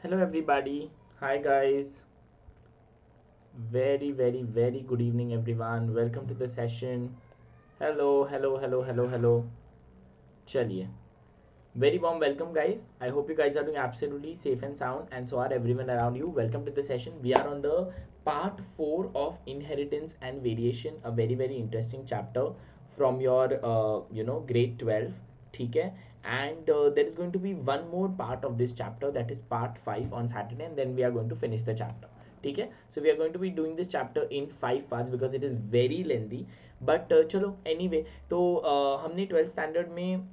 Hello, everybody. Hi, guys. Very good evening, everyone. Welcome to the session. Hello. Chaliye. Very warm welcome, guys. I hope you guys are doing absolutely safe and sound, and so are everyone around you. Welcome to the session. We are on the part 4 of inheritance and variation, a very interesting chapter from your grade 12. ठीक है? And there is going to be one more part of this chapter, that is part 5 on Saturday, and then we are going to finish the chapter. ठीक है? So we are going to be doing this chapter in 5 parts because it is very lengthy. But चलो anyway, तो हमने 12th standard में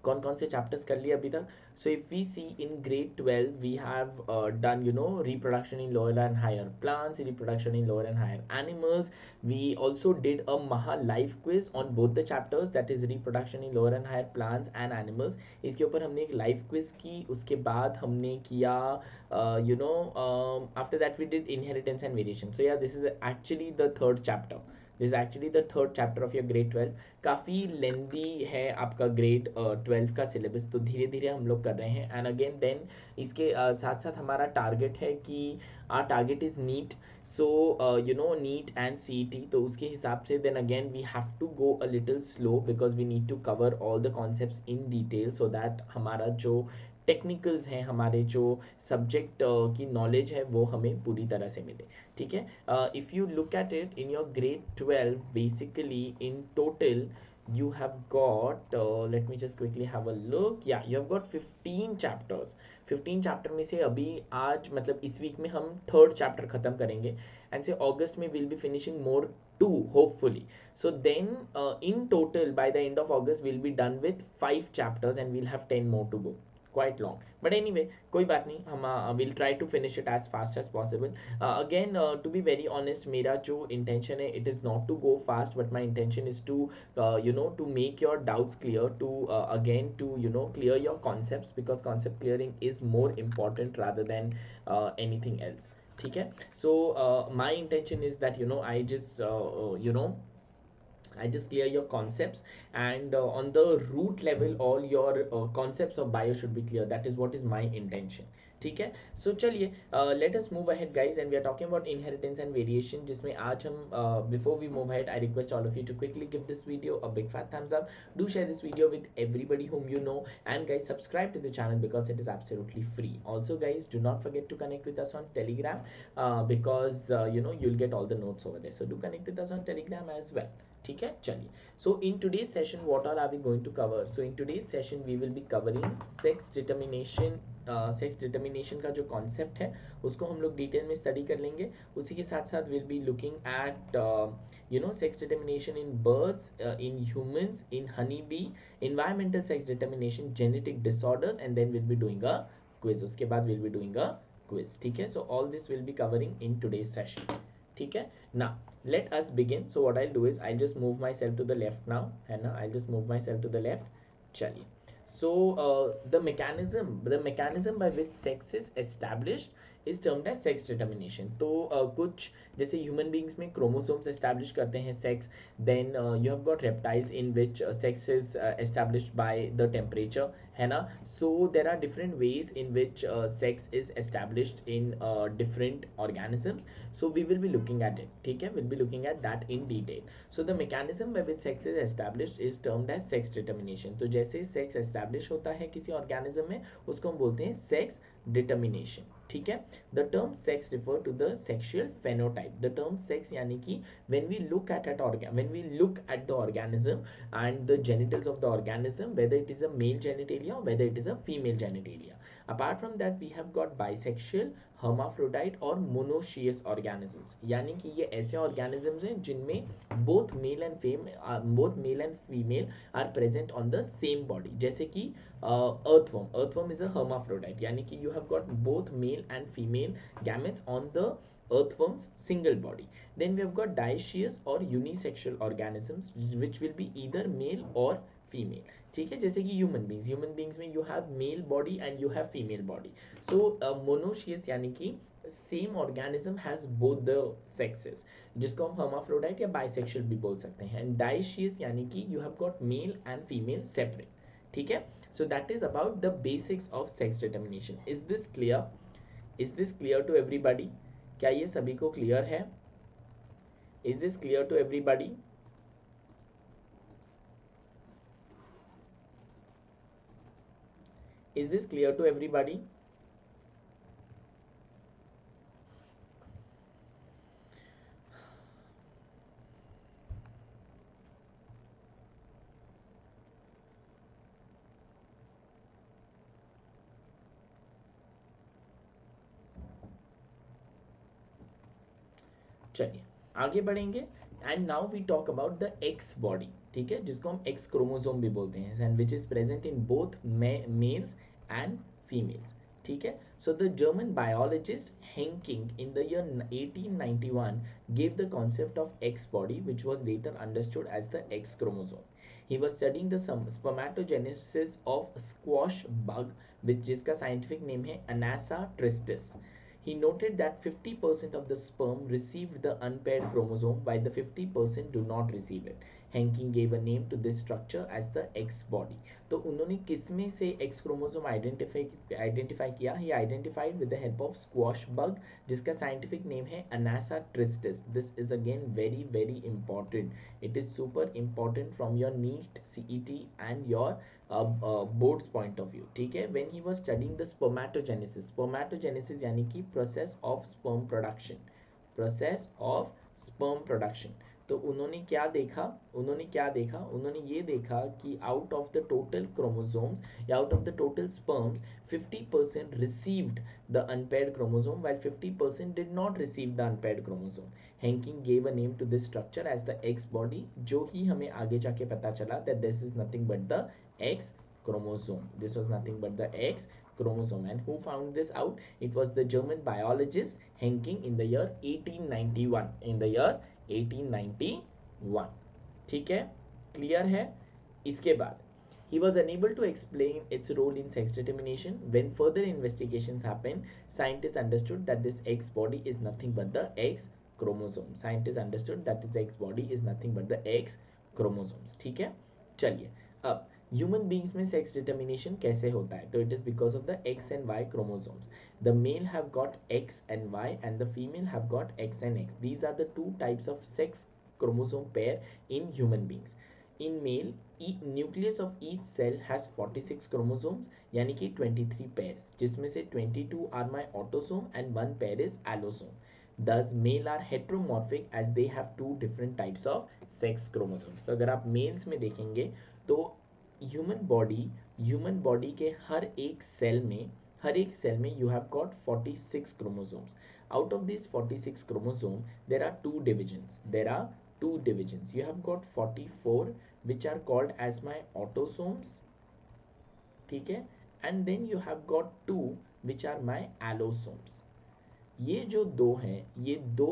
कौन कौन से chapters कर लिए अभी तक. So if we see in grade 12 we have done reproduction in lower and higher plants, reproduction in lower and higher animals. We also did a maha live quiz on both the chapters, that is reproduction in lower and higher plants and animals. इसके ऊपर हमने एक live quiz की. उसके बाद हमने किया after that we did inheritance and variation. So yeah, this is actually the third chapter. This actually the third chapter of your grade 12. काफ़ी लेंदी है आपका ग्रेड 12 का सिलेबस, तो धीरे धीरे हम लोग कर रहे हैं. एंड अगेन देन इसके साथ साथ हमारा टारगेट है कि our target is NEET. So NEET and CET, तो उसके हिसाब से then again we have to go a little slow because we need to cover all the concepts in detail so that हमारा जो टेक्निकल्स हैं, हमारे जो सब्जेक्ट की नॉलेज है, वो हमें पूरी तरह से मिले. ठीक है? If you look at it in your grade 12, basically in total you have got let me just quickly have a look. Yeah, you have got 15 chapters. 15 chapter में से अभी आज मतलब इस वीक में हम थर्ड चैप्टर खत्म करेंगे एंड से अगस्त में will be finishing more to hopefully. So then in total by the end of August we'll be done with 5 chapters and we'll have 10 more to go. Quite long, but anyway, कोई बात नहीं, हम will try to finish it as fast as possible. Again to be very honest, मेरा जो intention है it is not to go fast, but my intention is to to make your doubts clear, to again to clear your concepts, because concept clearing is more important rather than anything else. ठीक है? So my intention is that I just I just clear your concepts, and on the root level all your concepts of bio should be clear. That is what is my intention. ठीक है? So चलिए let us move ahead guys, and we are talking about inheritance and variation, जिसमें आज हम before we move ahead I request all of you to quickly give this video a big fat thumbs up. Do share this video with everybody whom you know, and guys subscribe to the channel because it is absolutely free. Also guys, do not forget to connect with us on Telegram because you'll get all the notes over there. So do connect with us on Telegram as well. ठीक है? चलिए. So in today's session what all are we going to cover? So in today's session we will be covering sex determination. Sex determination का जो concept है उसको हम लोग detail में स्टडी कर लेंगे. उसी के साथ साथ will be looking at sex determination in birds, in humans, in honey bee, environmental sex determination, genetic disorders, and then will be doing a quiz. उसके बाद will be doing a quiz. ठीक है? So all this will be covering in today's session. ठीक है? Now let us begin. So what I'll do is I'll just move myself to the left now, है ना? I'll just move myself to the left. चलिए. So the mechanism by which sex is established is termed as sex determination. तो कुछ जैसे human beings में chromosomes establish करते हैं sex. Then you have got reptiles in which sex is established by the temperature, है ना? So there are different ways in which sex is established in different organisms. So we will be looking at it. ठीक है? We'll be looking at that in detail. So the mechanism by which sex is established is termed as sex determination. तो जैसे sex establish होता है किसी organism में, उसको हम बोलते हैं sex determination. ठीक है? The term sex refer to the sexual phenotype. The term sex यानी कि when we look at the organism and the genitals of the organism, whether it is a male genitalia or whether it is a female genitalia. Apart from that we have got bisexual, hermaphrodite और monoecious organisms. यानी कि ये ऐसे organisms हैं जिनमें both male and female are present on the same body. जैसे कि earthworm is a hermaphrodite, यानी कि you have got both male and female gametes on the earthworm's single body. Then we have got dioecious or unisexual organisms which will be either male or female. ठीक है? जैसे कि human beings में you have mail body and you have female body. So monoecious यानी कि same organism has both the sexes, जिसको हम hermaphrodite या बाइसेक्सुअल भी बोल सकते हैं. एंड डाइशियस यानी कि you have got male and female separate. ठीक है? So that is about the basics of sex determination. Is this clear? Is this clear to everybody? क्या ये सभी को clear है? Is this clear to everybody? Is this clear to everybody? चलिए आगे बढ़ेंगे. And now we talk about the X body. ठीक है, जिसको हम एक्स क्रोमोसोम भी बोलते हैं, and which is present in both males and females. ठीक है, so the German biologist Henking in the year 1891 gave the concept of X body, which was later understood as the X chromosome. He was studying the spermatogenesis of squash bug, which जिसका scientific name है Anassa tristis. He noted that 50% of the sperm received the unpaired chromosome while the 50% do not receive it. Henking gave a name to this structure as the X body. तो उन्होंने किसमें से X chromosome identify किया? He identified with the help of squash bug, जिसका scientific name है Anassa tristis. This is again very very important. It is super important from your NEET, CET and your boards point of view. ठीक है, when he was studying the spermatogenesis यानी कि process of sperm production, process of sperm production. तो उन्होंने क्या देखा? उन्होंने ये देखा कि out of the total chromosomes या out of the total sperms 50% received the unpaired chromosome while 50% did not receive the unpaired chromosome. Henking gave a name to this structure as the X body, जो ही हमें आगे जाके पता चला that this is nothing but the X chromosome. This was nothing but the X chromosome. And who found this out? It was the German biologist Henking in the year 1891. In the year 1891. ठीक है, clear है? इसके बाद he was unable to explain its role in sex determination. When further investigations happened, scientists understood that this X body is nothing but the X chromosome. Scientists understood that this X body is nothing but the X chromosomes. ठीक है, चलिए अब human beings में sex determination कैसे होता है? तो it is because of the X and Y chromosomes. The male have got X and Y and the female have got X and X. These are the two types of sex chromosome pair in human beings. In male, nucleus of each cell has 46 chromosomes यानी कि 23 pairs, जिसमें से 22 are my autosome and 1 pair is allosome. Thus male are heteromorphic as they have two different types of sex chromosomes. तो अगर आप mails में देखेंगे तो ह्यूमन बॉडी के हर एक सेल में you have got 46 chromosomes. Out of these 46 chromosomes, there are two divisions. You have got 44 which are called as my autosomes. ठीक है, and then you have got 2 which are my allosomes. ये जो दो हैं, ये दो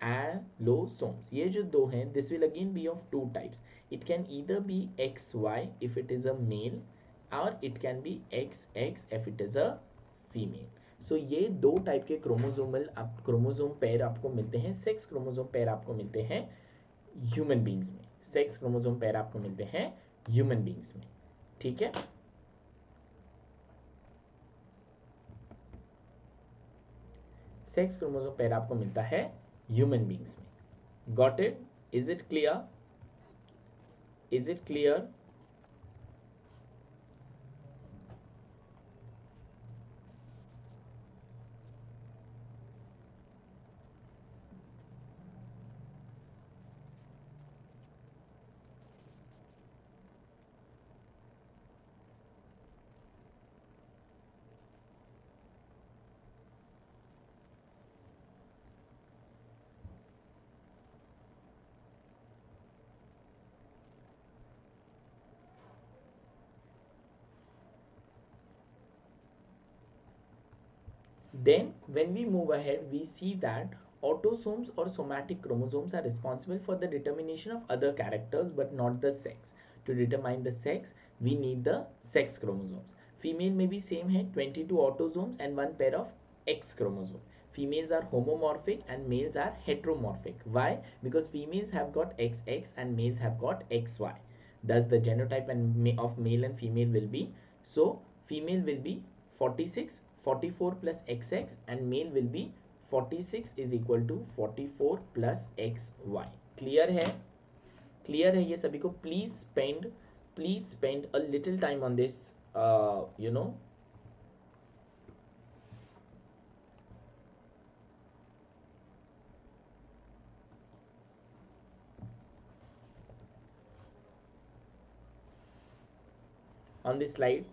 allosomes, ये जो दो हैं, this will again be of two types. It can either be XY if it is a male or it can be XX if it is a female. सो ये दो टाइप के क्रोमोसोम पेयर आपको मिलते हैं, सेक्स क्रोमोसोम पेयर आपको मिलते हैं human beings में. सेक्स क्रोमोसोम पेयर आपको मिलते हैं ह्यूमन बींग्स में. ठीक है, सेक्स क्रोमोसोम पेयर आपको मिलता है ह्यूमन बींग्स में. Got it? Is it clear? Is it clear? Then when we move ahead, we see that autosomes or somatic chromosomes are responsible for the determination of other characters but not the sex. To determine the sex, we need the sex chromosomes. Female may be same है, 22 autosomes and 1 pair of X chromosome. Females are homomorphic and males are heteromorphic. Why? Because females have got XX and males have got XY. Thus the genotype of male and female will be So female will be 46, 44 plus XX, and male will be 46 is equal to 44 plus XY. Clear है? Clear है ये सभी को? Please spend a little time on this, on this slide.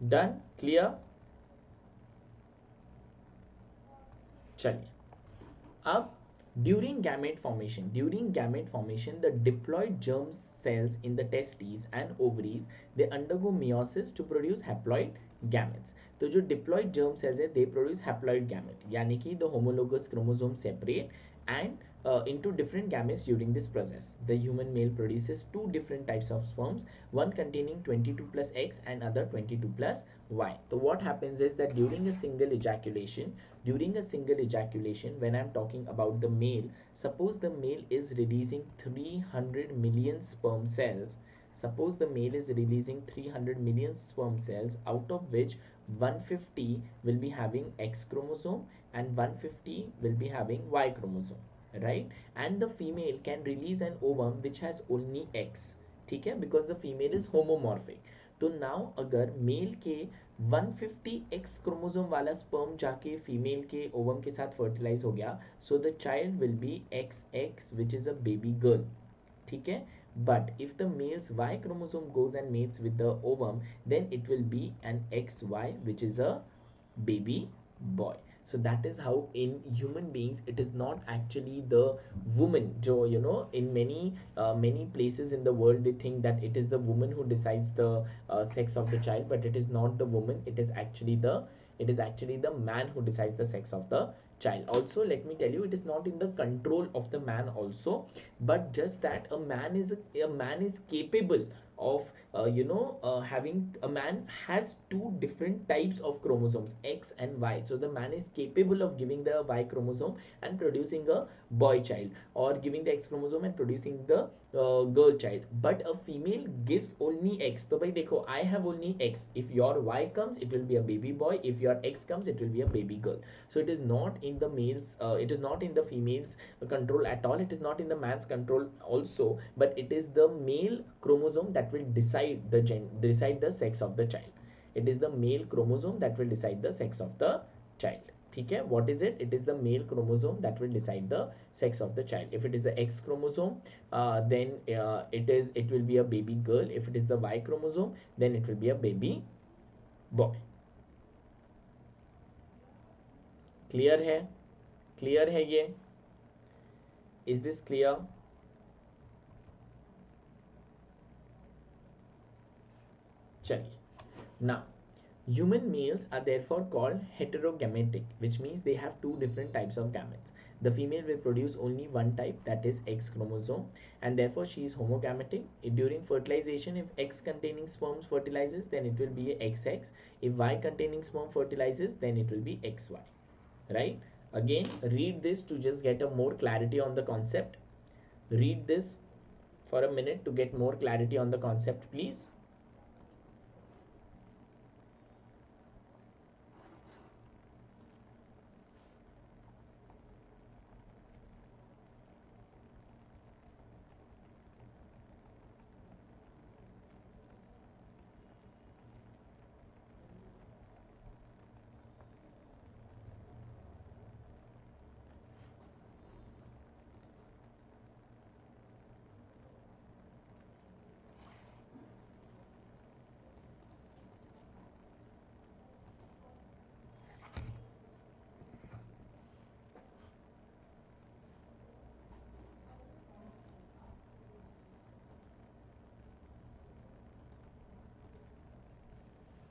Done? Clear? चलिए अब during gamete formation the diploid germ cells in the testes and ovaries, they undergo meiosis to produce haploid gametes. तो जो diploid germ cells है, they produce haploid gamete, यानी कि the homologous chromosome separate and into different gametes during this process. The human male produces two different types of sperms, one containing 22 plus X and other 22 plus Y. So what happens is that during a single ejaculation, when I'm talking about the male, suppose the male is releasing 300 million sperm cells. Suppose the male is releasing 300 million sperm cells, out of which 150 will be having X chromosome and 150 will be having Y chromosome, right? And the female can release an ovum which has only X, ठीक है, because the female is homomorphic. तो now अगर mail के 150x chromosome वाला sperm जाके female के ovum के साथ फर्टिलाइज हो गया, so the child will be XX which is a baby girl, ठीक है. But if the male's Y chromosome goes and mates with the ovum, then it will be an XY which is a baby boy. So that is how in human beings it is not actually the woman. Jo, in many places in the world they think that it is the woman who decides the sex of the child, but it is not the woman. It is actually the man who decides the sex of the child. Also, let me tell you, it is not in the control of the man also, but just that a man is capable of having a man has two different types of chromosomes, X and Y. So the man is capable of giving the Y chromosome and producing a boy child, or giving the X chromosome and producing the girl child. But a female gives only X. So by dekho, I have only X. If your Y comes, it will be a baby boy. If your X comes, it will be a baby girl. So it is not in the males. It is not in the females' control at all. It is not in the man's control also. But it is the male chromosome that will decide the sex of the child. It is the male chromosome that will decide the sex of the child. ठीक है, what is it? It is the male chromosome that will decide the sex of the child. If it is the X chromosome, then it will be a baby girl. If it is the Y chromosome, then it will be a baby boy. Clear है? Clear है ये? Is this clear? चलिए. Now, human males are therefore called heterogamatic, which means they have two different types of gametes. The female will produce only one type, that is X chromosome, and therefore she is homogamatic. During fertilization, if X containing sperms fertilizes, then it will be a XX. If Y containing sperm fertilizes, then it will be XY. Right? Again, read this to just get a more clarity on the concept. Read this for a minute to get more clarity on the concept, please.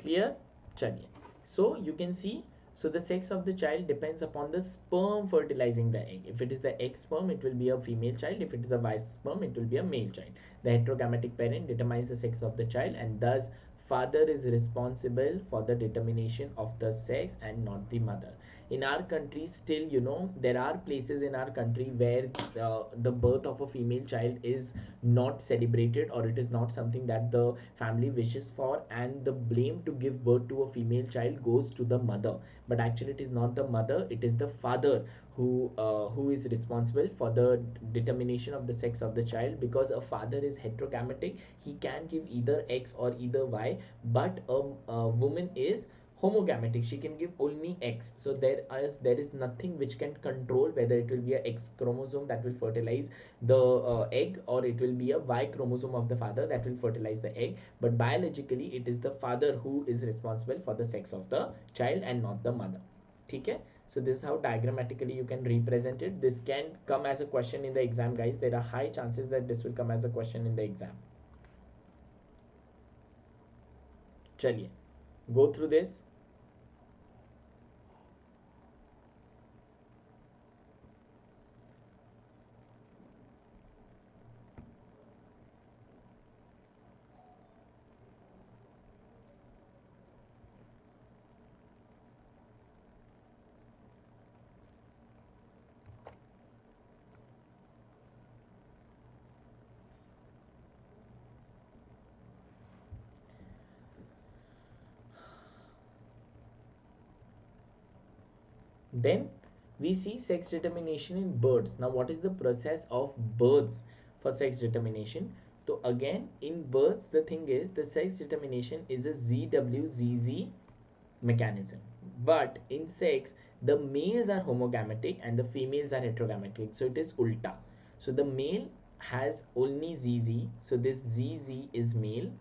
Clear? Chaliye. So you can see, so the sex of the child depends upon the sperm fertilizing the egg. If it is the egg sperm, it will be a female child. If it is the Y sperm, it will be a male child. The heterogamatic parent determines the sex of the child, and thus father is responsible for the determination of the sex and not the mother. In our country still, you know, there are places in our country where the birth of a female child is not celebrated, or it is not something that the family wishes for, and the blame to give birth to a female child goes to the mother. But actually it is not the mother, it is the father who is responsible for the determination of the sex of the child, because a father is heterogamatic. He can give either X or either Y, but a woman is homogamatic. She can give only X. So there is nothing which can control whether it will be a X chromosome that will fertilize the egg, or it will be a Y chromosome of the father that will fertilize the egg. But biologically it is the father who is responsible for the sex of the child and not the mother. Okay. So this is how diagrammatically you can represent it. This can come as a question in the exam, guys. There are high chances that this will come as a question in the exam. Chaliye, go through this. Then we see sex determination in birds. Now, what is the process of birds for sex determination? So again, in birds, the thing is the sex determination is a ZWZZ mechanism. But in sex, the males are homogamatic and the females are heterogamatic. So it is ulta. So the male has only ZZ. So this ZZ is male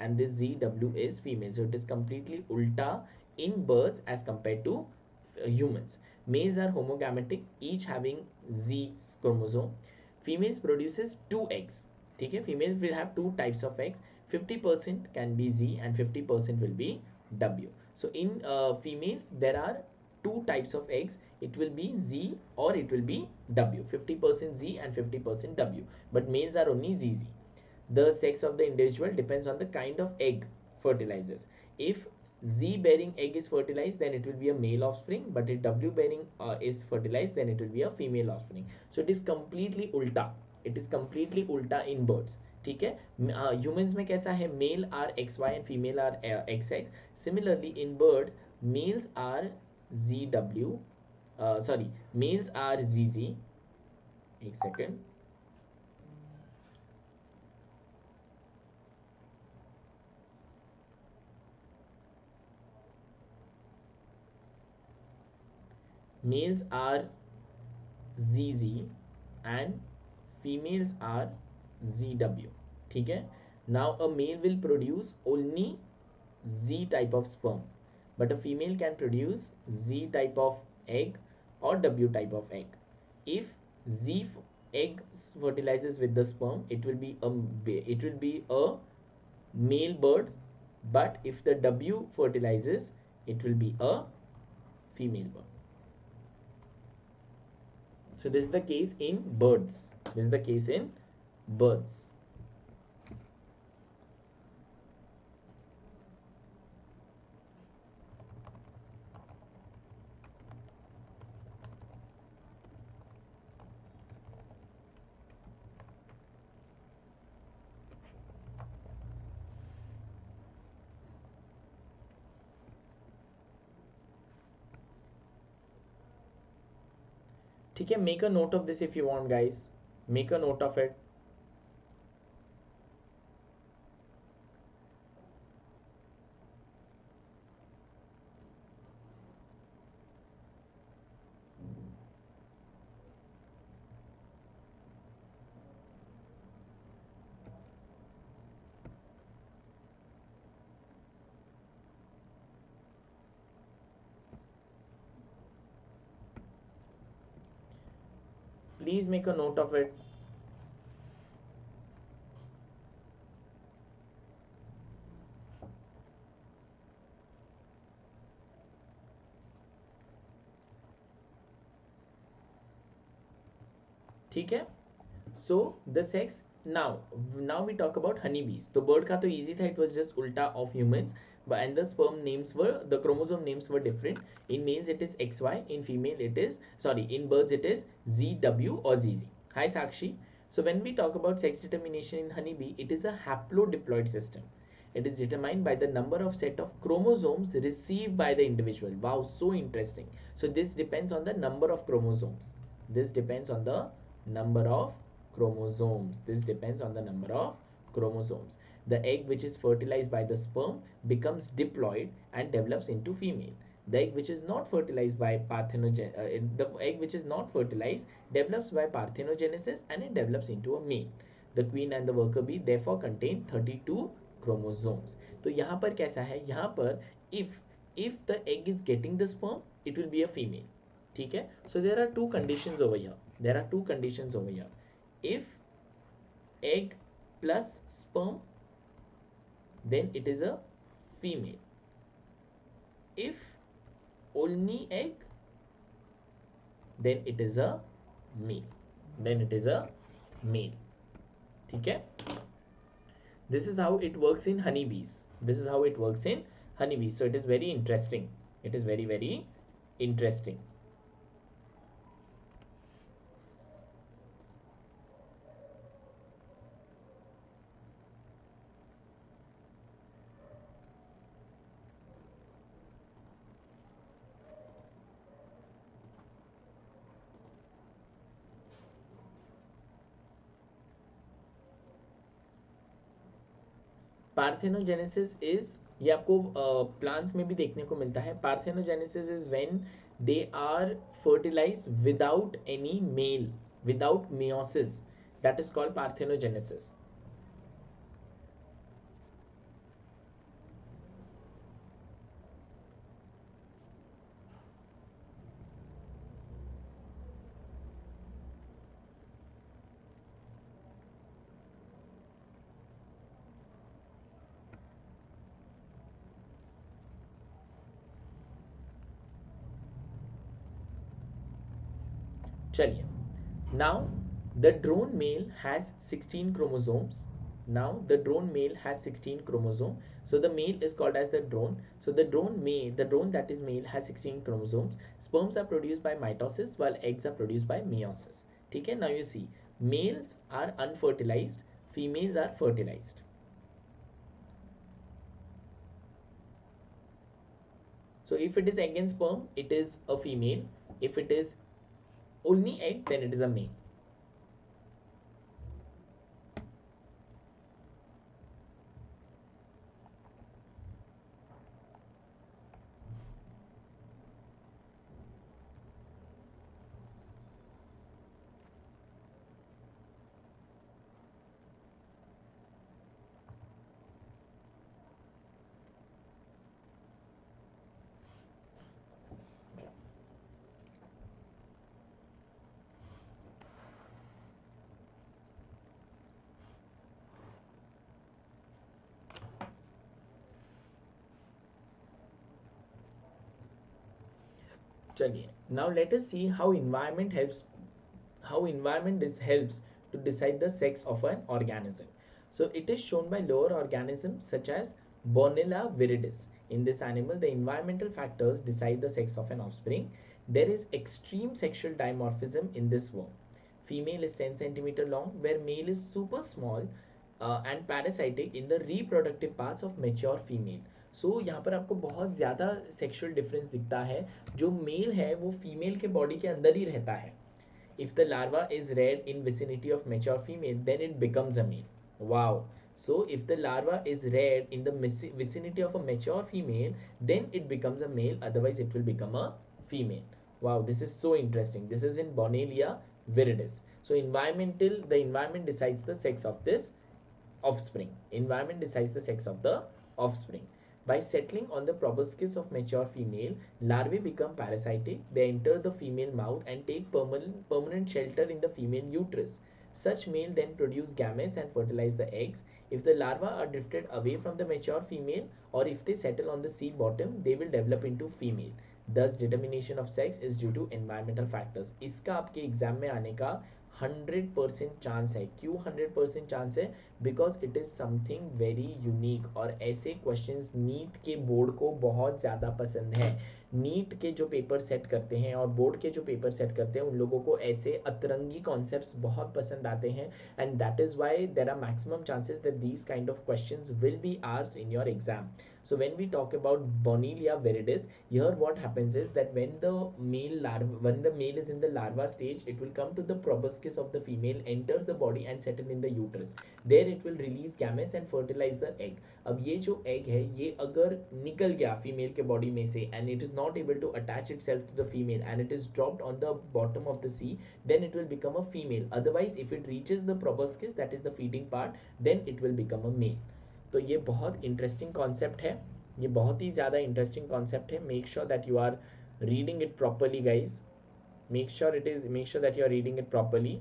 and this ZW is female. So it is completely ulta in birds as compared to humans. Males are homogamatic, each having Z chromosome. Females produces two eggs. Okay, females will have two types of eggs. 50% can be Z and 50% will be W. So in females there are two types of eggs. It will be Z or it will be W. 50% Z and 50% W. But males are only ZZ. The sex of the individual depends on the kind of egg fertilizes. If Z bearing egg is fertilized, then it will be a male offspring, but if W bearing is fertilized, then it will be a female offspring. So it is completely ulta. It is completely ulta in birds. ठीक है. Humans में कैसा है? Male are XY and female are XX. Similarly in birds, males are ZW. Sorry, males are ZZ. एक second. Males are ZZ and females are ZW. ठीक है. Now a male will produce only Z type of sperm, but a female can produce Z type of egg or W type of egg. If Z egg fertilizes with the sperm, it will be a male bird, but if the W fertilizes, it will be a female bird. So this is the case in birds. This is the case in birds. ठीक है, make a note of this if you want, guys. Make a note of it. Please make a note of it. ठीक है. So the sex. Now we talk about honeybees. तो bird का तो easy था, it was just ulta of humans, but and the sperm names were, the chromosome names were different. In males it is XY, in female it is, sorry, in birds it is ZW or ZZ. Hi Sakshi. So when we talk about sex determination in honeybee, it is a haplodiploid system. It is determined by the number of set of chromosomes received by the individual. Wow, so interesting. So this depends on the number of chromosomes. This depends on the number of chromosomes. This depends on the number of chromosomes. The egg which is fertilized by the sperm becomes diploid and develops into female. The egg which is not fertilized by the egg which is not fertilized develops by parthenogenesis and it develops into a male. The queen and the worker bee therefore contain 32 chromosomes. तो यहाँ पर कैसा है, यहाँ पर if the egg is getting the sperm, it will be a female. ठीक है. So there are two conditions over here. There are two conditions over here. If egg plus sperm, then it is a female. If only egg, then it is a male. Then it is a male. ठीक है. This is how it works in honeybees. This is how it works in honeybees. So it is very interesting. It is very, very interesting. Parthenogenesis is, ये आपको plants में भी देखने को मिलता है. Parthenogenesis is when they are fertilize without any male, without meiosis, that is called parthenogenesis. चलिए. Now the drone male has 16 chromosomes. Now the drone male has 16 chromosomes. So the male is called as the drone. So the drone that is male has 16 chromosomes. Sperms are produced by mitosis while eggs are produced by meiosis. ठीक है. Now you see, males are unfertilized, females are fertilized. So if it is egg and sperm, it is a female. If it is only egg, then it is a male. चलिए. Now let us see how environment helps to decide the sex of an organism. So it is shown by lower organisms such as Bonilla viridis. In this animal, the environmental factors decide the sex of an offspring. There is extreme sexual dimorphism in this worm. Female is 10 centimeter long, where male is super small and parasitic in the reproductive parts of mature female. सो यहाँ पर आपको बहुत ज़्यादा sexual difference दिखता है. जो mail है वो फीमेल के बॉडी के अंदर ही रहता है. If the larva is reared in vicinity of mature female, then it becomes a male. Wow. So if the larva is reared in the vicinity of a mature female, then it becomes a male, otherwise it will become a female. Wow, this is so interesting. This is in Bonilla viridis. So the environment decides the sex of this offspring. Environment decides the sex of the offspring. By settling on the proboscis of mature female, larvae become parasitic. They enter the female mouth and take permanent shelter in the female uterus. Such male then produce gametes and fertilize the eggs. If the larvae are drifted away from the mature female, or if they settle on the sea bottom, they will develop into female. Thus determination of sex is due to environmental factors. इसका आपके exam में आने का 100% chance है। क्यों 100% chance है? Because it is something very unique, और ऐसे क्वेश्चंस नीट के बोर्ड को बहुत ज़्यादा पसंद है। नीट के जो पेपर सेट करते हैं और बोर्ड के जो पेपर सेट करते हैं, उन लोगों को ऐसे अतरंगी कॉन्सेप्ट्स बहुत पसंद आते हैं, and that is why there are maximum chances that these kind of questions will be asked in your exam. So when we talk about Bonilla viridis, here what happens is that when the male is in the larva stage, it will come to the proboscis of the female, enter the body and settle in the uterus. There it will release gametes and fertilize the egg. अब ये जो egg है, ये अगर निकल गया female के body में से, and it is not able to attach itself to the female, and it is dropped on the bottom of the sea, then it will become a female. Otherwise, if it reaches the proboscis, that is the feeding part, then it will become a male. तो ये बहुत interesting concept है, ये बहुत ही ज़्यादा interesting concept है. Make sure that you are reading it properly guys. Make sure that you are reading it properly.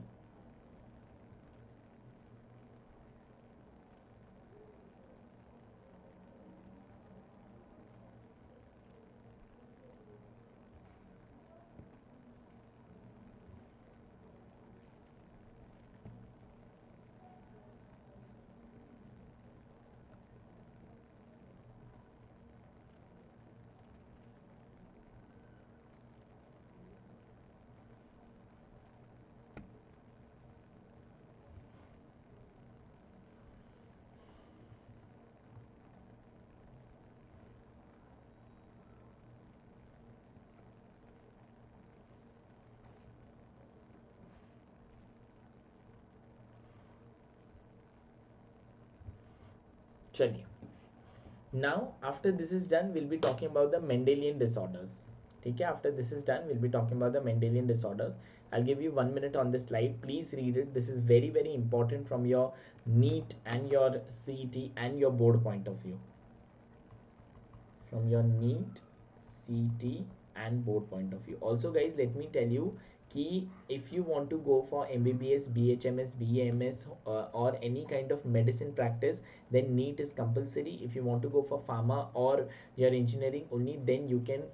चलिए, now after this is done, we'll be talking about the Mendelian disorders. ठीक है, after this is done, we'll be talking about the Mendelian disorders. I'll give you 1 minute on this slide. Please read it. This is very very important from your NEET and your CET and your board point of view. From your NEET, CET and board point of view. Also guys, let me tell you कि if you want to go for MBBS, BHMS, BAMS or any kind of medicine practice, then NEET is compulsory. If you want to go for pharma or your engineering only, then you can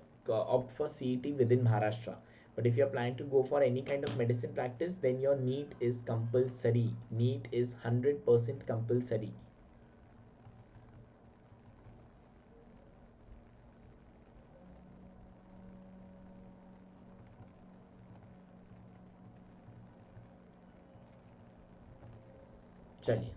opt for CET within Maharashtra. But if you're planning to go for any kind of medicine practice, then your NEET is compulsory. NEET is 100% compulsory. चलिए,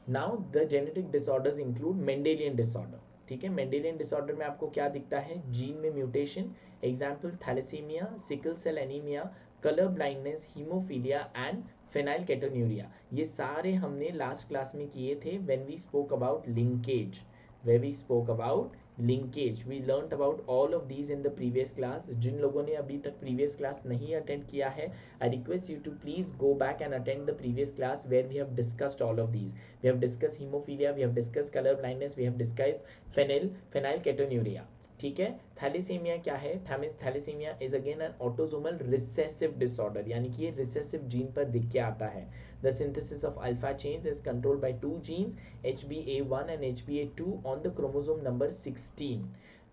now the genetic disorders include Mendelian disorder. ठीक है, Mendelian disorder में आपको क्या दिखता है? Gene में mutation. Example thalassaemia, sickle cell anaemia, colour blindness, haemophilia and phenylketonuria. ये सारे हमने लास्ट क्लास में किए थे when we spoke about linkage. where we spoke about linkage. We learnt about all of these in the previous class. जिन लोगों ने अभी तक previous class नहीं attend किया है, I request you to please go back and attend the previous class where we have discussed all of these. We have discussed hemophilia, we have discussed color blindness, we have discussed phenylketonuria. ठीक है. Thalassaemia क्या है? Thalassaemia is again an autosomal recessive disorder, यानी कि ये recessive gene पर दिख के आता है. The synthesis of alpha chains is controlled by two genes, HBA1 and HBA2 on the chromosome number 16.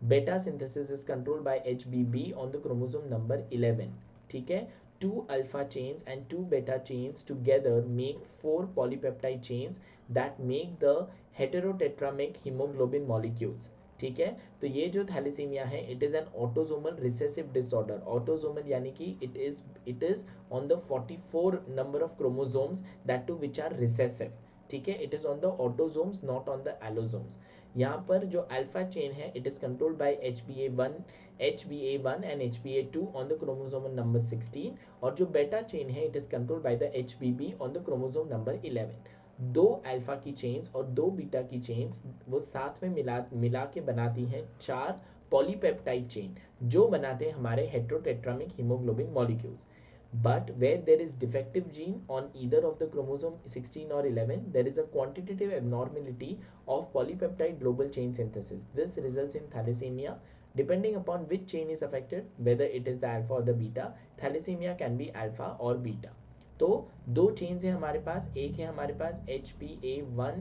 Beta synthesis is controlled by HBB on the chromosome number 11. ठीक है. Two alpha chains and two beta chains together make four polypeptide chains that make the heterotetramic hemoglobin molecules. ठीक है. तो ये जो thalassaemia है, it is an autosomal recessive disorder. Autosomal यानी कि it is on the 44 number of chromosomes that two which are recessive. ठीक है, it is on the autosomes not on the allosomes. यहाँ पर जो अल्फा चेन है, it is controlled by HBA1 and HBA2 on the chromosome number 16, और जो beta chain है, it is controlled by the HBB on the chromosome number 11. दो alpha की chains और दो बीटा की चेन्स वो साथ में मिला के बनाती हैं 4 पॉलीपेप्टाइड चेन, जो बनाते हैं हमारे heterotetrameric haemoglobin molecules. But where there is defective gene on either of the chromosome 16 or 11, there is a quantitative abnormality of polypeptide global chain synthesis. This results in thalassemia. Depending upon which chain is affected, whether it is the alpha or the beta, thalassemia can be alpha or beta. तो दो chains है हमारे पास. एक है हमारे पास HBA1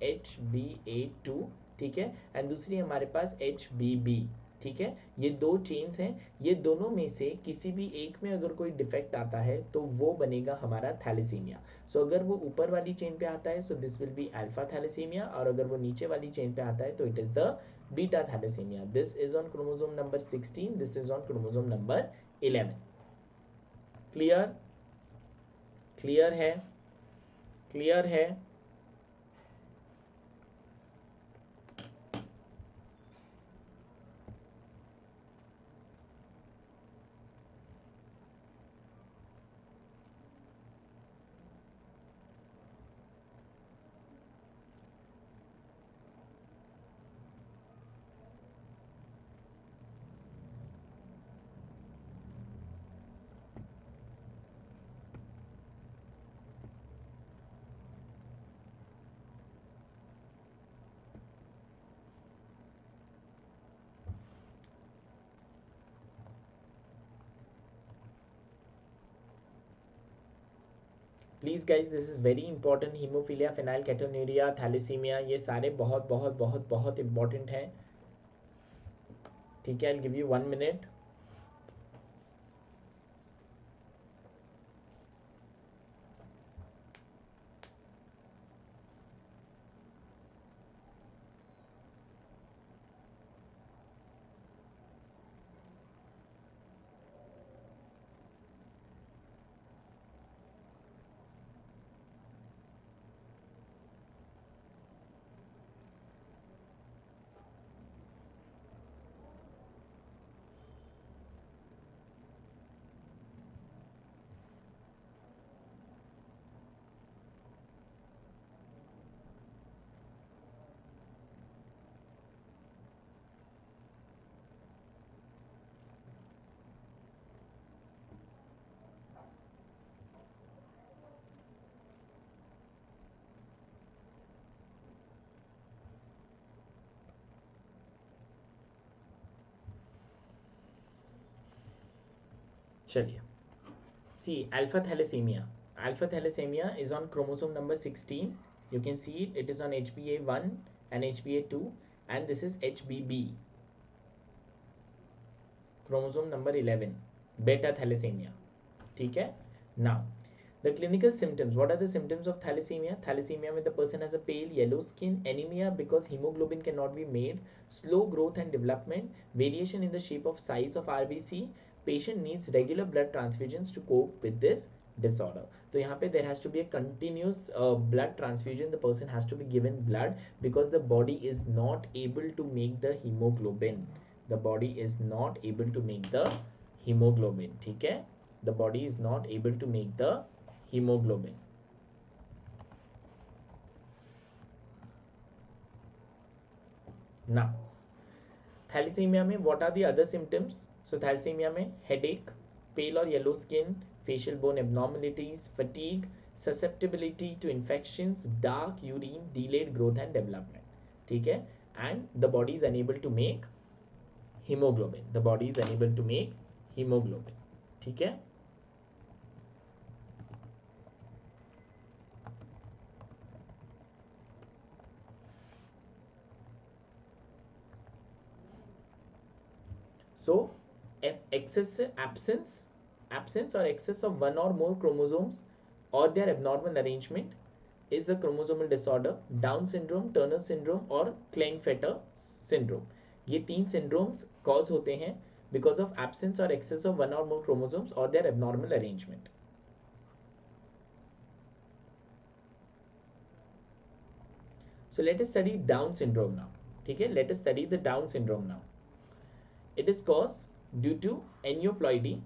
HBA2, ठीक है, and दूसरी हमारे पास HBB. ठीक है, ये दो चेन्स हैं, ये दोनों में से किसी भी एक में अगर कोई डिफेक्ट आता है तो वो बनेगा हमारा थैलेसीमिया। सो अगर वो ऊपर वाली चेन पे आता है so this will be alpha thalassaemia, और अगर वो नीचे वाली चेन पे आता है तो it is the beta thalassaemia. This is on chromosome number 16, this is on chromosome number 11। Clear? Clear है? क्लियर है? Please guys this is very important. Haemophilia, phenylketonuria, thalassaemia, ये सारे बहुत बहुत बहुत बहुत इंपॉर्टेंट हैं। ठीक है, आई गिव यू 1 मिनट। चलिए, सी alpha thalassemia. Alpha thalassemia is on chromosome number 16. You can see it, it is on HBA1 and HBA2, and this is HBB, chromosome number 11, beta thalassemia. ठीक है? Now, the clinical symptoms. What are the symptoms of thalassemia? Thalassemia when the person has a pale yellow skin, anemia because hemoglobin cannot be made, slow growth and development, variation in the shape of size of RBC. Patient needs regular blood transfusions to cope with this disorder. तो यहाँ पे there has to be a continuous blood transfusion. The person has to be given blood because the body is not able to make the hemoglobin. The body is not able to make the hemoglobin. ठीक है? The body is not able to make the hemoglobin. Now, thalassemia में what are the other symptoms? So thalassemia में headache, pale or yellow skin, facial bone abnormalities, fatigue, susceptibility to infections, dark urine, delayed growth and development. ठीक है? And the body is unable to make hemoglobin. The body is unable to make hemoglobin. ठीक है? So, absence or excess of one or more chromosomes or their abnormal arrangement is a chromosomal disorder. Down syndrome, Turner syndrome और Kleinfelter syndrome. ये तीन syndromes cause होते हैं because of absence or excess of one or more chromosomes or their abnormal arrangement. So let us study Down syndrome now. ठीक है, let us study the Down syndrome now. It is caused due to aneuploidy.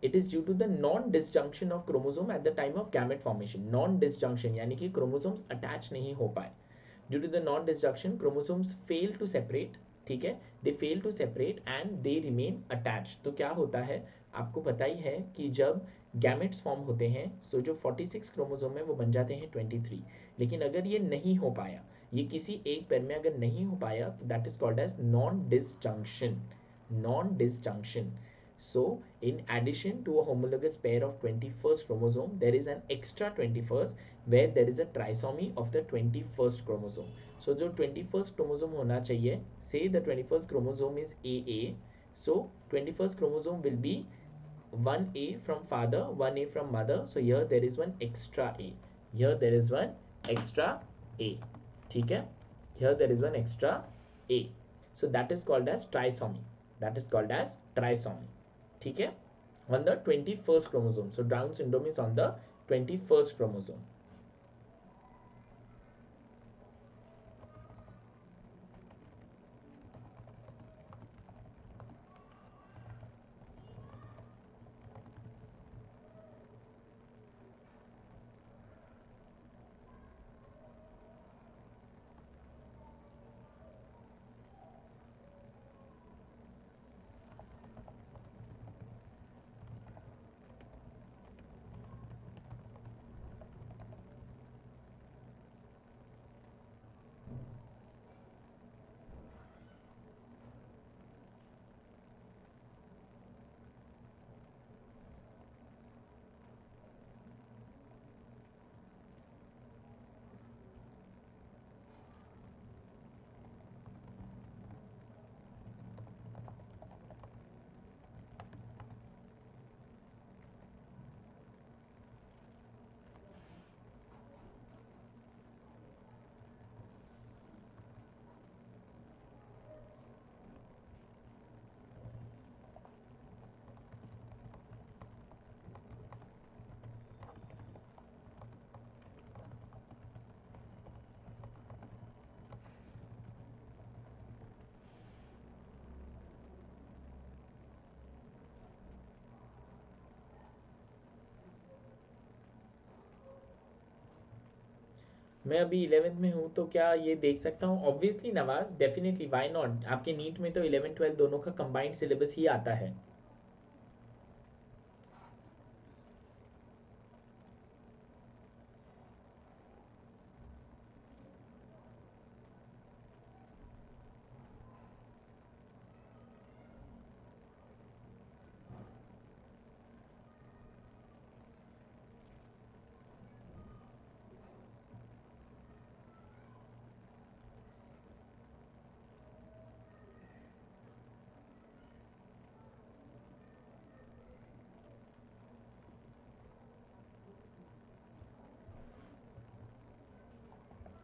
It is due to the non-disjunction of chromosome at the time of gamete formation. Non-disjunction यानी कि chromosomes attach नहीं हो पाए. Due to the non-disjunction, chromosomes fail to separate. ठीक है, they fail to separate and they remain attached. तो क्या होता है, आपको पता ही है कि जब गैमेट्स फॉर्म होते हैं सो जो 46 क्रोमोसोम है वो बन जाते हैं 23. लेकिन अगर ये नहीं हो पाया, ये किसी एक पेयर में अगर नहीं हो पाया तो that is called as non disjunction. Non-disjunction. So, in addition to a homologous pair of 21st chromosome, there is an extra 21st. where there is a trisomy of the 21st chromosome. So जो 21st chromosome होना चाहिए, say the 21st chromosome is AA, so 21st chromosome will be 1A from father, 1A from mother. So here there is one extra A. Here there is one extra A. ठीक है? Here there is one extra A. So that is called as trisomy. That is called as trisomy. ठीक है? On the 21st chromosome. So Down syndrome is on the 21st chromosome. मैं अभी 11th में हूँ तो क्या ये देख सकता हूँ? Obviously Nawaz, definitely, why not? आपके नीट में तो 11 12 दोनों का कंबाइंड सिलेबस ही आता है.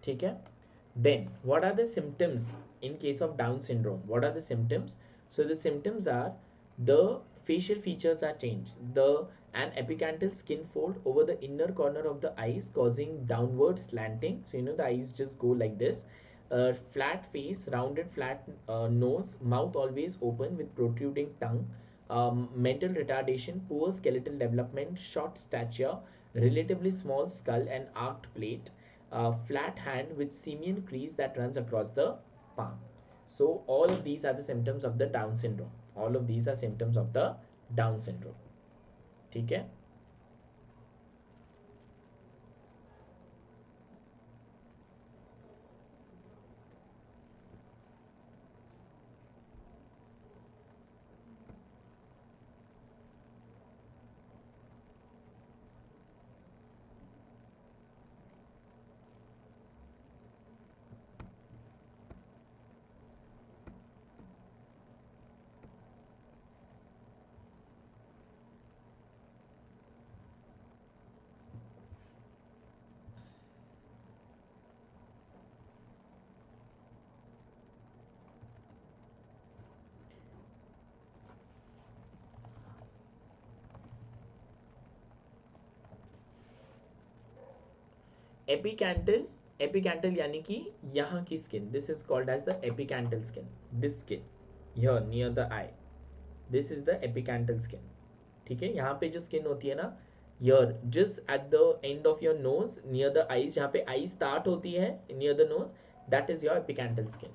ठीक है? Then what are the symptoms in case of Down syndrome? What are the symptoms? So the symptoms are the facial features are changed, the an epicanthal skin fold over the inner corner of the eyes causing downward slanting, so you know the eyes just go like this, flat face, rounded flat nose, mouth always open with protruding tongue, mental retardation, poor skeletal development, short stature, relatively small skull and arched plate, flat hand with simian crease that runs across the palm. So all of these are the symptoms of the Down syndrome. All of these are symptoms of the Down syndrome. ठीक है? एपिकैंटल, एपिकैंटल यानी कि यहाँ की skin, this is called as the epicanthal skin. This skin here near the eye, this is the epicanthal skin. ठीक है? यहाँ पे जो स्किन होती है ना, here just at the end of your nose near the eyes, जहाँ पे आई स्टार्ट होती है near the nose, that is your epicanthal skin.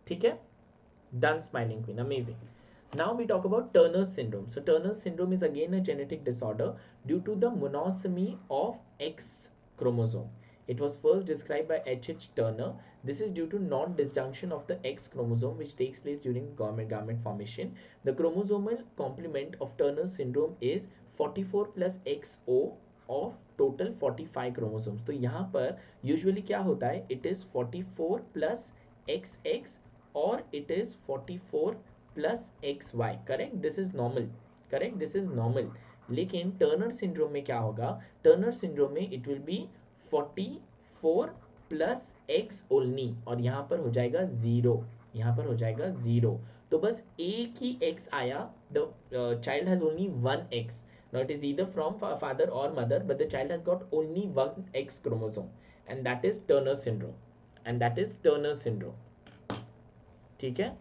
ठीक है, done smiling queen, amazing. Now we talk about Turner's syndrome. So Turner's syndrome is again a genetic disorder due to the monosomy of X chromosome. It was first described by H. Turner. This is due to non-disjunction of the X chromosome which takes place during gamete formation. The chromosomal complement of Turner's syndrome is 44 plus XO of total 45 chromosomes. तो यहाँ पर usually क्या होता है, it is 44 plus XX or it is 44 plus XY. Correct, this is normal, correct, this is normal. लेकिन Turner syndrome में क्या होगा, टर्नर सिंड्रोम में it will be 44 plus x only, और यहाँ पर हो जाएगा जीरो, यहाँ पर हो जाएगा जीरो. तो बस एक ही एक्स आया, the child has only one x. Now it is either from father or mother, but the child has got only one X chromosome, and that is Turner syndrome. And that is Turner syndrome. ठीक है.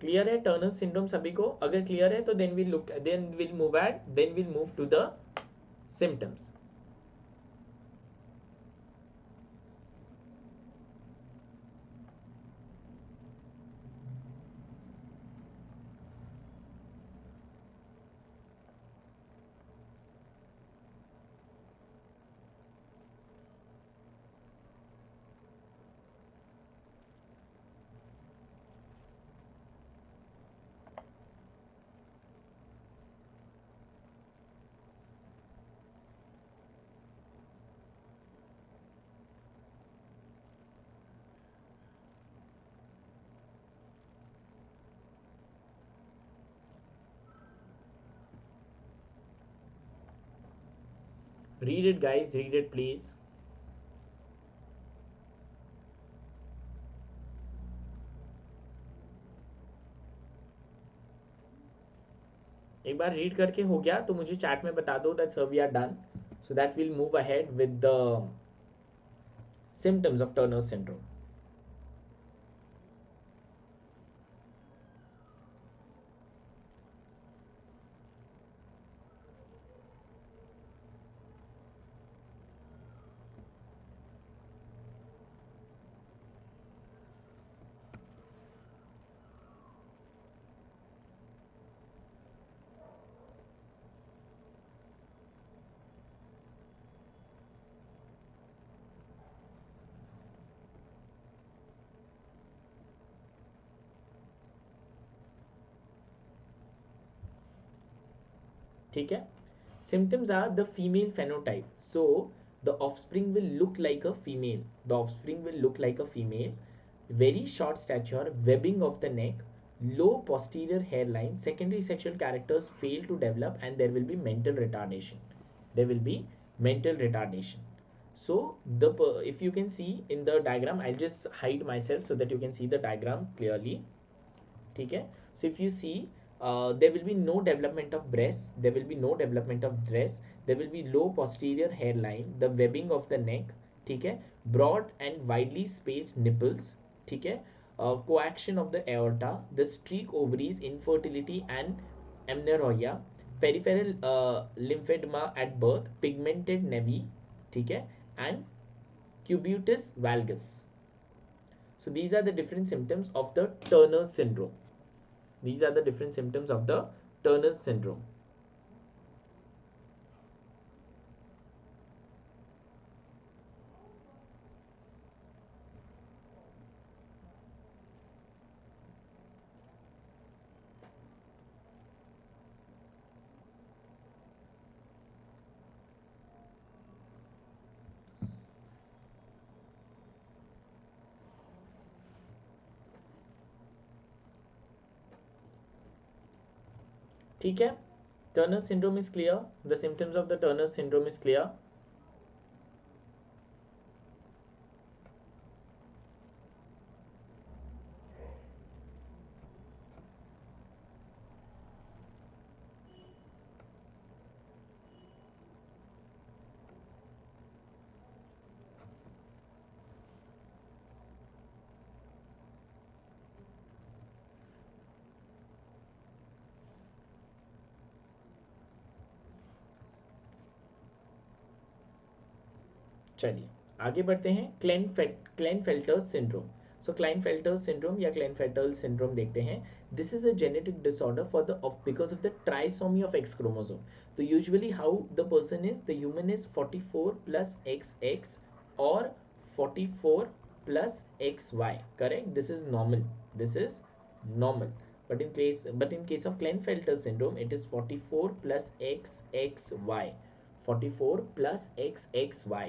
Clear है Turner syndrome सभी को? अगर clear है तो then will move to the symptoms. Read it guys, read it please. एक बार read करके हो गया तो मुझे चैट में बता दो that sir we are done, so that we'll move ahead with the symptoms of Turner syndrome. ठीक है. Symptoms are the female phenotype. So the offspring will look like a female. The offspring will look like a female. Very short stature, webbing of the neck, low posterior hairline, secondary sexual characters fail to develop, and there will be mental retardation. There will be mental retardation. So if you can see in the diagram, I'll just hide myself so that you can see the diagram clearly. ठीक है. So if you see, there will be no development of breasts, there will be no development of dress, there will be low posterior hairline, the webbing of the neck, ठीक है, broad and widely spaced nipples, ठीक है, coaction of the aorta, the streak ovaries, infertility and amenorrhea, peripheral lymphedema at birth, pigmented nevi, ठीक है, and cubitus valgus. So these are the different symptoms of the Turner syndrome. These are the different symptoms of the Turner syndrome. ठीक है. Turner syndrome is clear. The symptoms of the Turner syndrome is clear. चलिए आगे बढ़ते हैं। Klinefelter syndrome. So Klinefelter syndrome या Klinefelter syndrome देखते हैं। This is a genetic disorder for the of because of the trisomy of X chromosome. तो usually how the person is, the human is 44 plus X X और 44 plus X Y, correct? This is normal, this is normal. But in case of Klinefelter syndrome, it is 44 plus XXY. 44 plus XXY,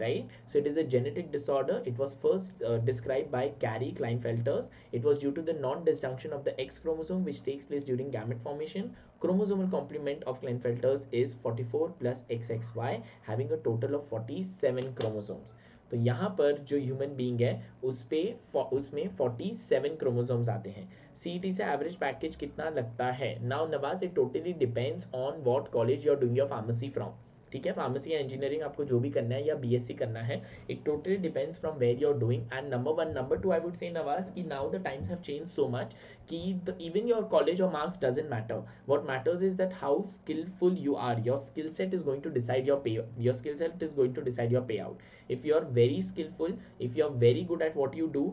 right? So it is a genetic disorder. It was first described by Gary Kleinfelters. It was due to the non-disjunction of the X chromosome, which takes place during gamete formation. Chromosomal complement of Klinefelters is 44 plus XXY, having a total of 47 chromosomes. तो यहाँ पर जो human being है उसमें 47 chromosomes आते हैं। CET से average package कितना लगता है? Now Nawaz, it totally depends on what college you are doing your pharmacy from. ठीक है, फार्मेसी या इंजीनियरिंग आपको जो भी करना है या बीएससी करना है, it totally depends from where you are doing. And number one, number two, I would say नवाज कि now the times have change so much कि even your college or marks doesn't matter. What matters is that how skillful you are. Your skill set is going to decide your pay. Your skill set is going to decide your payout. If you are very skillful, if you are very good at what you do,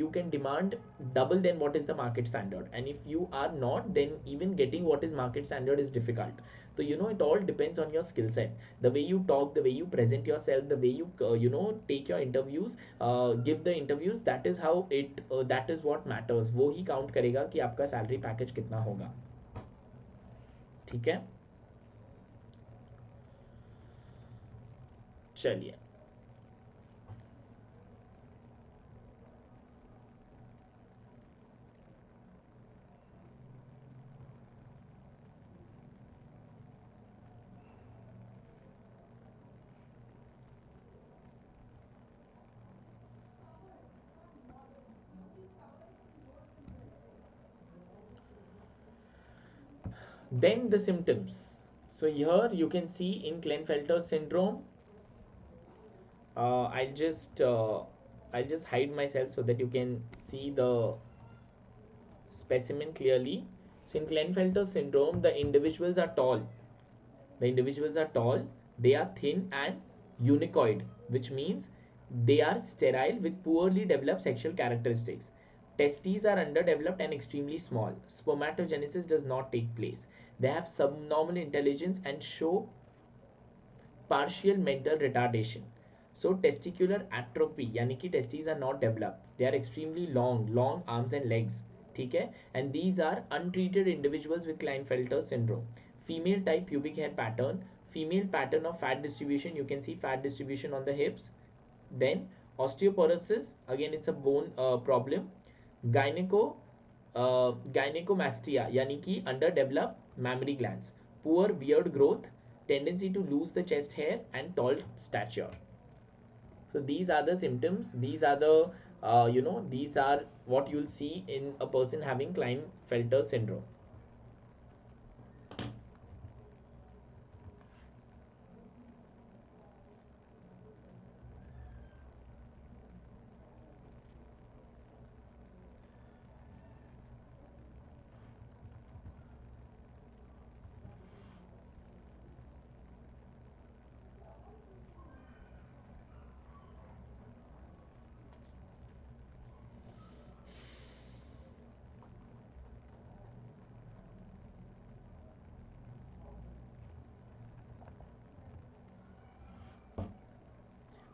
you can demand double than what is the market standard. And if you are not, then even getting what is market standard is difficult. So it all depends on your skill set, the way you talk, the way you present yourself, the way you take your interviews, give the interviews. That is how it that is what matters. वो ही count करेगा कि आपका salary package कितना होगा। ठीक है, चलिए। Then the symptoms. So here you can see in Klinefelter syndrome, uh, I'll just uh, I'll just hide myself so that you can see the specimen clearly. So in Klinefelter syndrome, the individuals are tall. The individuals are tall, they are thin and unicoid, which means they are sterile with poorly developed sexual characteristics. Testes are underdeveloped and extremely small. Spermatogenesis does not take place. They have subnormal intelligence and show partial mental retardation. So testicular atrophy यानी कि testes are not developed. They are extremely long arms and legs. ठीक है, and these are untreated individuals with Klinefelter syndrome. Female type pubic hair pattern, female pattern of fat distribution. You can see fat distribution on the hips. Then osteoporosis, again it's a bone problem. Gyneco gynecomastia यानी कि underdeveloped mammary glands. Poor beard growth, tendency to lose the chest hair and tall stature. So these are the symptoms. These are the these are what you'll see in a person having Klinefelter syndrome.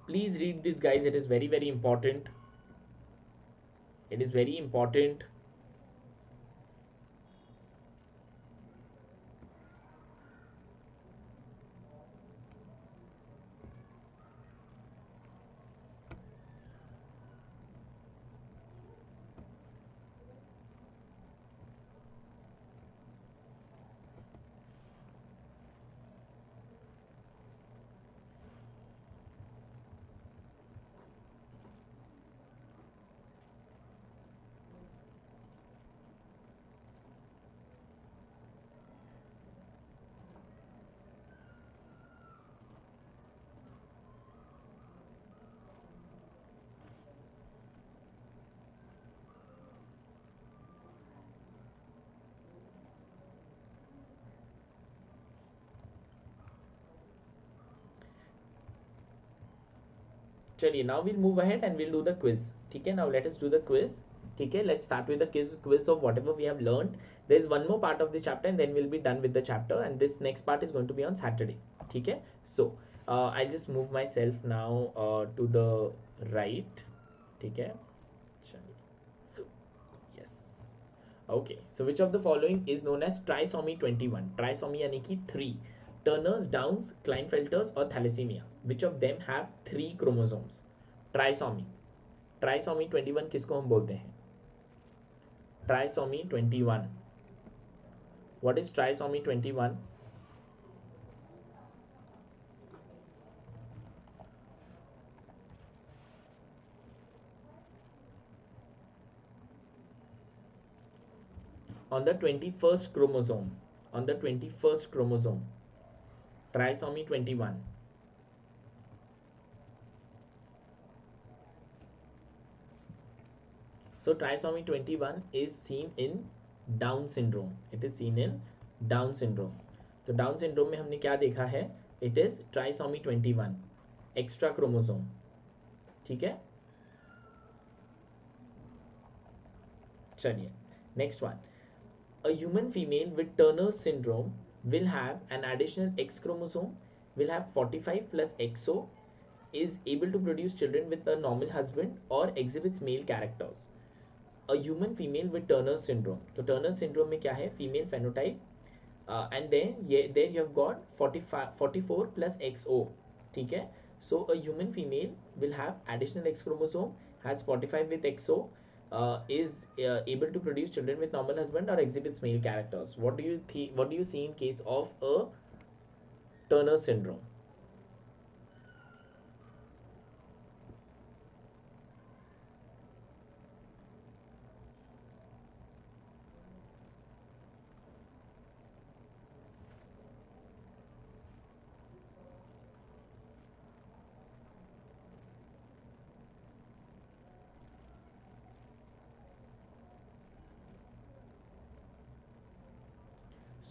Please read this, guys. It is very, very important. It is very important. चलिए now we'll move ahead and we'll do the quiz. ठीक है, now let us do the quiz. ठीक है, let's start with the quiz of whatever we have learned. There is one more part of the chapter and then we'll be done with the chapter, and this next part is going to be on Saturday. ठीक है, so I'll just move myself now to the right. ठीक है, चलिए, yes, okay. So which of the following is known as trisomy 21? Trisomy यानी कि 3. Turner's, Downs, Kleinfelter's or Thalassemia. Which of them have 3 chromosomes? Trisomy. Trisomy 21 किसको हम बोलते हैं? Trisomy 21. What is trisomy 21? On the 21st chromosome. On the 21st chromosome. Trisomy 21. So trisomy 21 is seen in Down syndrome. It is seen in Down syndrome. तो Down syndrome में हमने क्या देखा है? It is trisomy 21, extra chromosome. ठीक है, चलिए next one. A human female with Turner's syndrome will have an additional X chromosome, will have 45 plus XO, is able to produce children with a normal husband or exhibits male characters. A human female with Turner's syndrome. तो Turner's syndrome में क्या है? Female phenotype, and then there you have got 44 plus XO. ठीक है, so a human female will have additional X chromosome, has 45 with XO, is able to produce children with normal husband or exhibits male characters. What do you see in case of a Turner syndrome?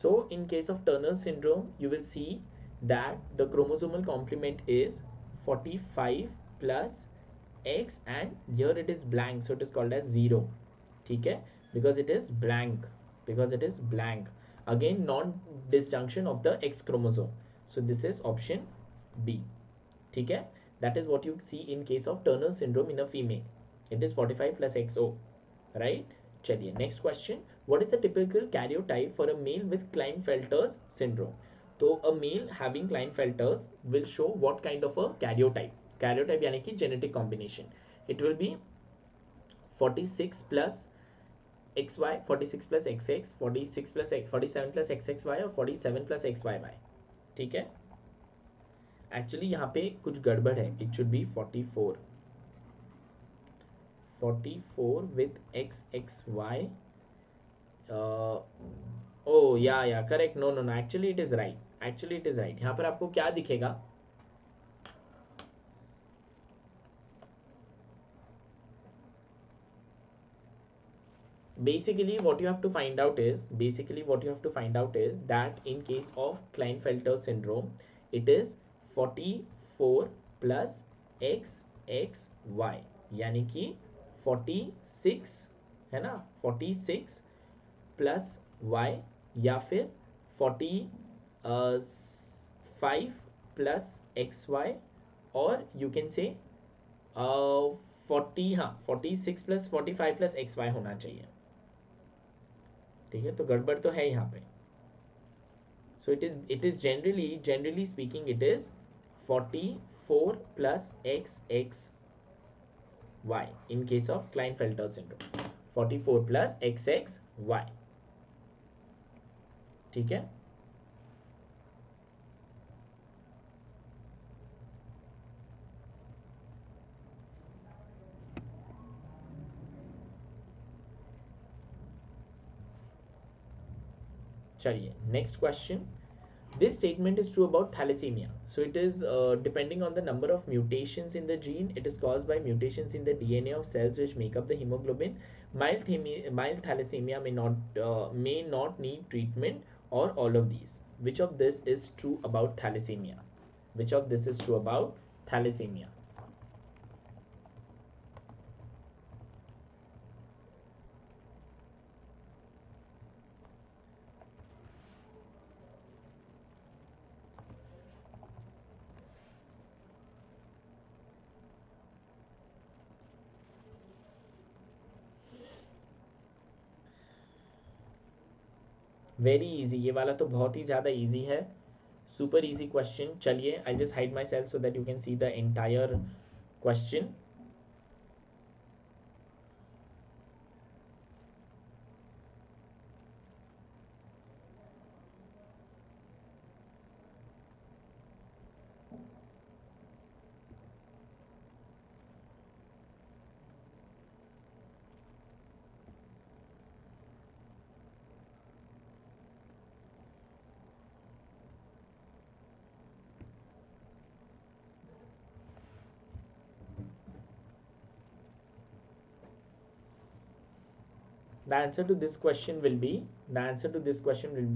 So in case of Turner syndrome, you will see that the chromosomal complement is 45 plus X, and here it is blank, so it is called as 0. ठीक है, because it is blank, again non-disjunction of the X chromosome, so this is option B. ठीक है, that is what you see in case of Turner syndrome in a female. It is 45 plus XO, right? चलिए next question. What is the typical karyotype for a male with Kleinfelter's syndrome? तो a male having Kleinfelter's will show what kind of a karyotype? Karyotype यानी कि genetic combination. It will be 46 plus XY, 46 plus XX, 46 plus X, 47 plus XXY और 47 plus XYY. ठीक है, actually यहाँ पे कुछ गड़बड़ है. It should be 44 with XXY. Oh yeah, correct. No, actually it is right. यहाँ पर आपको क्या दिखेगा? Basically what you have to find out is that in case of Kleinfelter syndrome, it is 44 plus XXY, यानी कि 46 है ना, 46 plus y, या फिर 45 प्लस XY, और you can say 46 plus 45 plus XY होना चाहिए. ठीक है, तो गड़बड़ तो है यहाँ पे. So it is generally speaking it is 44 plus XXY in case of Kleinfelter syndrome. 44 plus XXY. ठीक है, चलिए next question. This statement is true about thalassemia. So it is depending on the number of mutations in the gene. It is caused by mutations in the DNA of cells which make up the hemoglobin. Mild thalassemia may not need treatment, or all of these. Which of this is true about thalassemia? Very easy, ये वाला तो बहुत ही ज़्यादा easy है, super easy question. चलिए I just hide myself so that you can see the entire question. The answer to this question will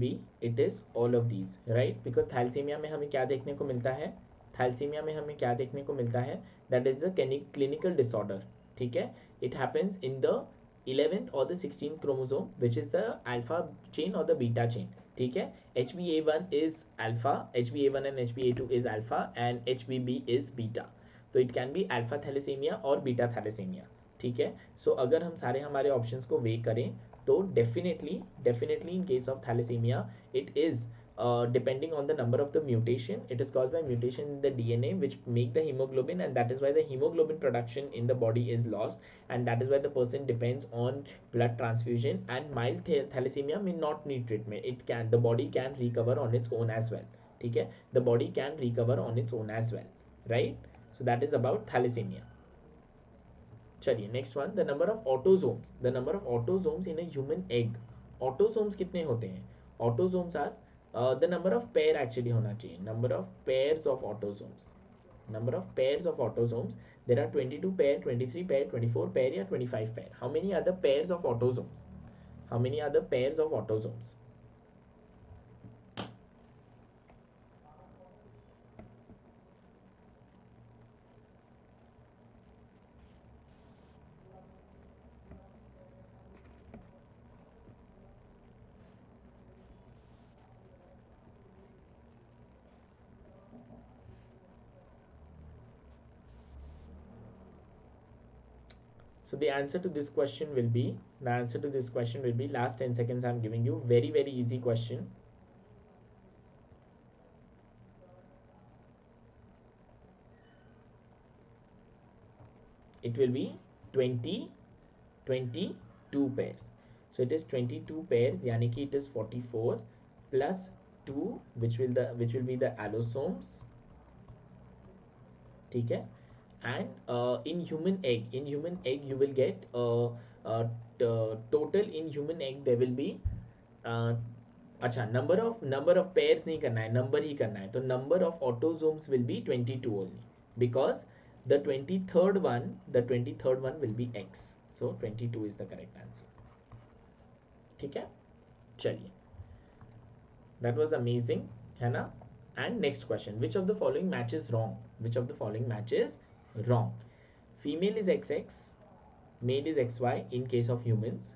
be, it is all of these, right? Because thalassemia में हमें क्या देखने को मिलता है, thalassemia में हमें क्या देखने को मिलता है, that is a clinical disorder. ठीक है, it happens in the 11th or the 16th chromosome, which is the alpha chain or the beta chain. ठीक है, HbA1 is alpha, HbA1 and HbA2 is alpha, and HbB is beta. तो it can be alpha thalassemia or beta thalassemia. ठीक है, सो अगर हम सारे हमारे options को वे करें तो definitely in case of thalassaemia it is depending on the number of the mutation, it is caused by mutation in the DNA which make the hemoglobin, and that is why the hemoglobin production in the body is lost, and that is why the person depends on blood transfusion. And mild thalassemia may not need treatment, the body can recover on its own as well. ठीक है, the body can recover on its own as well, right? So that is about thalassemia. चलिए next one, the number of autosomes, in a human egg. Autosomes कितने होते हैं? Autosomes are the number of pair actually होना चाहिए, number of pairs of autosomes. There are 22 pair, 23 pair, 24 pair या 25 pair. How many are the pairs of autosomes? So the answer to this question will be, last 10 seconds I'm giving you, very very easy question. It will be 22 pairs. So it is 22 pairs, yani ki it is 44 plus 2, which will be the allosomes. ठीक है, and in human egg you will get total in human egg there will be अच्छा, number of pairs नहीं करना है, number ही करना है. तो number of autosomes will be 22 only, because the 23rd one will be x, so 22 is the correct answer. ठीक है, चलिए, that was amazing, है ना? And next question, which of the following match is wrong? Female is XX, male is XY in case of humans.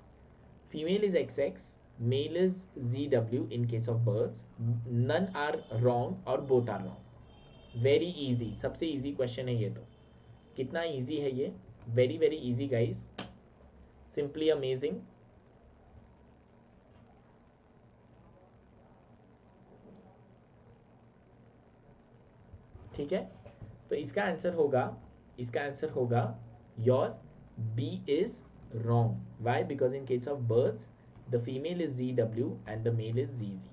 Female is XX, male is ZW in case of birds. None are wrong or both are wrong. Very easy, सबसे easy question है ये. तो कितना easy है ये? Very very easy guys, simply amazing. ठीक है, तो इसका आंसर होगा your B is wrong. Why? Because in case of birds the female is ZW and the male is ZZ.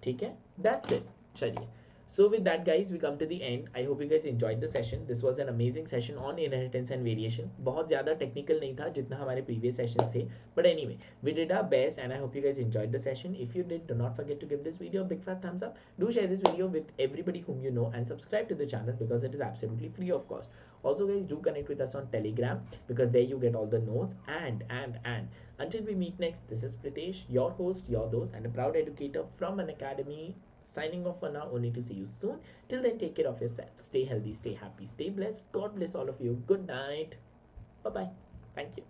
ठीक है, that's it. चलिए, so with that guys we come to the end. I hope you guys enjoyed the session. This was an amazing session on inheritance and variation. बहुत ज़्यादा technical नहीं था जितना हमारे previous sessions थे, but anyway we did our best and I hope you guys enjoyed the session. If you did, do not forget to give this video a big fat thumbs up. Do share this video with everybody whom you know and subscribe to the channel because it is absolutely free of cost. Also guys, do connect with us on Telegram because there you get all the notes. And until we meet next, this is Pritesh, your host, your dose, and a proud educator from Unacademy, signing off for now, only to see you soon. Till then, take care of yourself, stay healthy, stay happy, stay blessed. God bless all of you. Good night, bye bye, thank you.